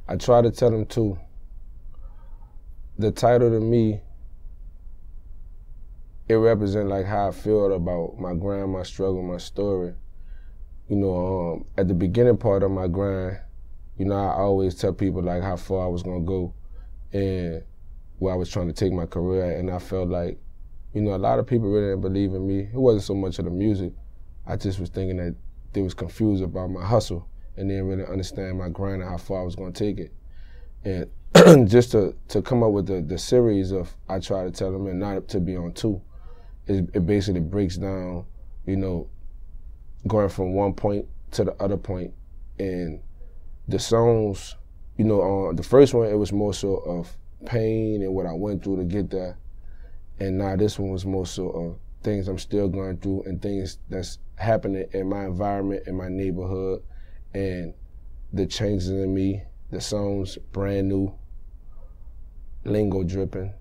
I try to tell them too, the title to me, it represents like how I feel about my grind, my struggle, my story. You know, at the beginning part of my grind, you know, I always tell people like how far I was gonna go and where I was trying to take my career at, and I felt like, you know, a lot of people really didn't believe in me. It wasn't so much of the music. I just was thinking that they was confused about my hustle and didn't really understand my grind and how far I was gonna take it. And just to come up with the series of I Try to Tell Them and not to be on two, it basically breaks down, you know, going from one point to the other point. And the songs, you know, on the first one, it was more so of pain and what I went through to get there. And now this one was more so of things I'm still going through and things that's happening in my environment, in my neighborhood, and the changes in me, the songs brand new, lingo dripping,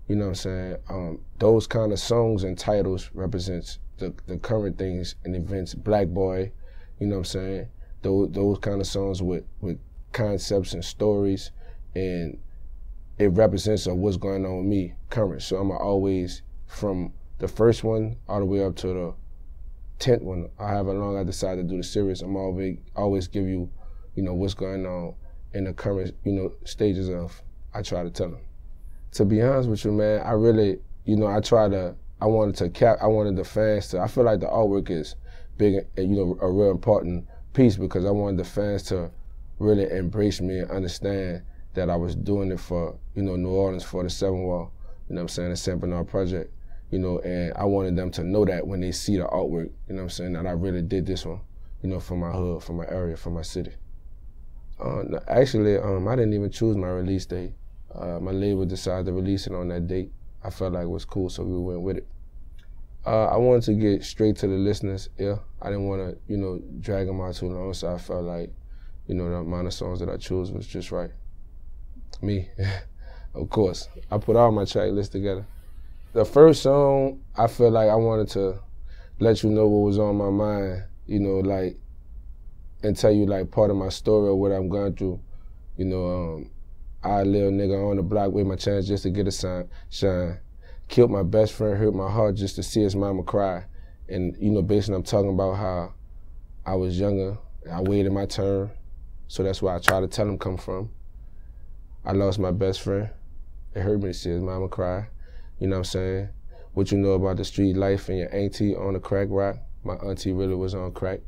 you know what I'm saying? Those kind of songs and titles represents the current things and events. Black Boy, you know what I'm saying? Those kind of songs with concepts and stories, and it represents of what's going on with me current. So I'm always, from the first one all the way up to the 10th one, however long I decide to do the series, I'm always give you, you know, what's going on in the current, you know, stages of I Try to Tell Them. To be honest with you, man, I really, you know, I wanted the fans to, I feel like the artwork is big, and, you know, a real important piece, because I wanted the fans to really embrace me and understand that I was doing it for, you know, New Orleans, for the Seven Wall, you know what I'm saying, the St. Bernard Project, you know, and I wanted them to know that when they see the artwork, you know what I'm saying, that I really did this one, you know, for my hood, for my area, for my city. Actually, I didn't even choose my release date. My label decided to release it on that date. I felt like it was cool, so we went with it. I wanted to get straight to the listeners' ear. I didn't want to, you know, drag them out too long, so I felt like, you know, the amount of songs that I chose was just right. Me, of course. I put all my track lists together. The first song, I feel like I wanted to let you know what was on my mind, you know, like, and tell you like part of my story or what I'm going through. You know, I little nigga on the block with my chance just to get a shine. Killed my best friend, hurt my heart just to see his mama cry. And, you know, basically I'm talking about how I was younger, I waited my turn, so that's where I try to tell him come from. I lost my best friend. It hurt me to see his mama cry. You know what I'm saying? What you know about the street life and your auntie on the crack rock. My auntie really was on crack.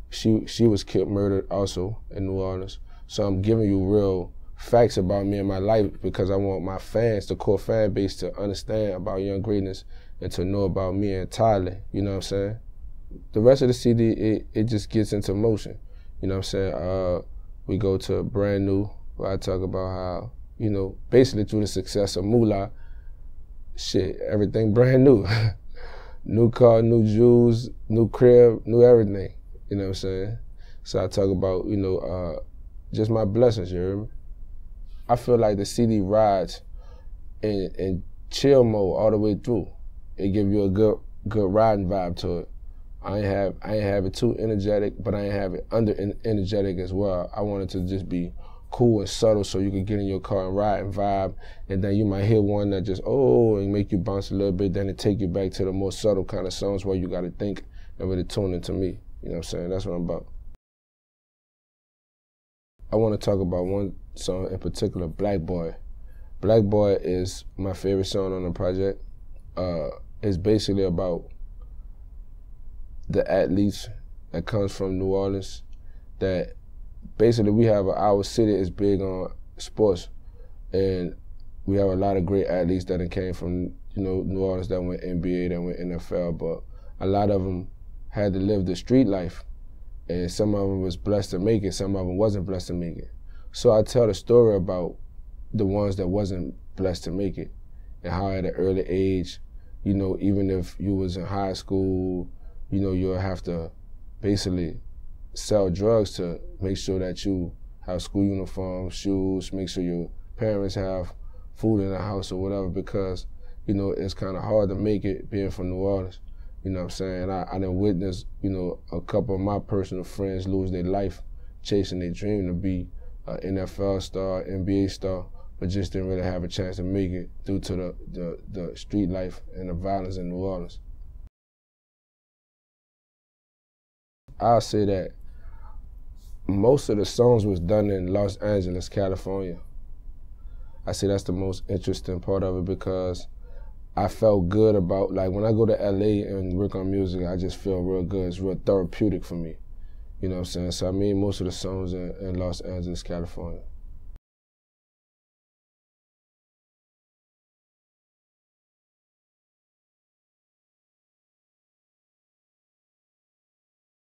She was killed, murdered also in New Orleans. So I'm giving you real facts about me and my life, because I want my fans, the core fan base, to understand about Young Greatness and to know about me entirely, you know what I'm saying? The rest of the CD, it just gets into motion, you know what I'm saying? We go to Brand New, where I talk about how, you know, basically through the success of Moolah, shit, everything brand new. New car, new jewels, new crib, new everything, you know what I'm saying? So I talk about, you know, just my blessings, you hear me? I feel like the CD rides in chill mode all the way through. It give you a good riding vibe to it. I ain't have it too energetic, but I ain't have it under energetic as well. I want it to just be cool and subtle, so you can get in your car and ride and vibe, and then you might hear one that just, oh, and make you bounce a little bit, then it take you back to the more subtle kind of songs where you gotta think and really tune into me. You know what I'm saying? That's what I'm about. I want to talk about one song in particular, Black Boy. Black Boy is my favorite song on the project. It's basically about the athletes that comes from New Orleans, that basically our city is big on sports, and we have a lot of great athletes that came from, you know, New Orleans, that went NBA, that went NFL, but a lot of them had to live the street life. And some of them was blessed to make it, some of them wasn't blessed to make it. So I tell the story about the ones that wasn't blessed to make it, and how at an early age, you know, even if you was in high school, you know, you'll have to basically sell drugs to make sure that you have school uniforms, shoes, make sure your parents have food in the house or whatever, because, you know, it's kind of hard to make it being from New Orleans. You know what I'm saying? I done witnessed, you know, a couple of my personal friends lose their life chasing their dream to be NFL star, NBA star, but just didn't really have a chance to make it due to the street life and the violence in New Orleans. I'll say that most of the songs was done in Los Angeles, California. I say that's the most interesting part of it because I felt good about, like when I go to LA and work on music, I just feel real good. It's real therapeutic for me. You know what I'm saying? So I made most of the songs in Los Angeles, California.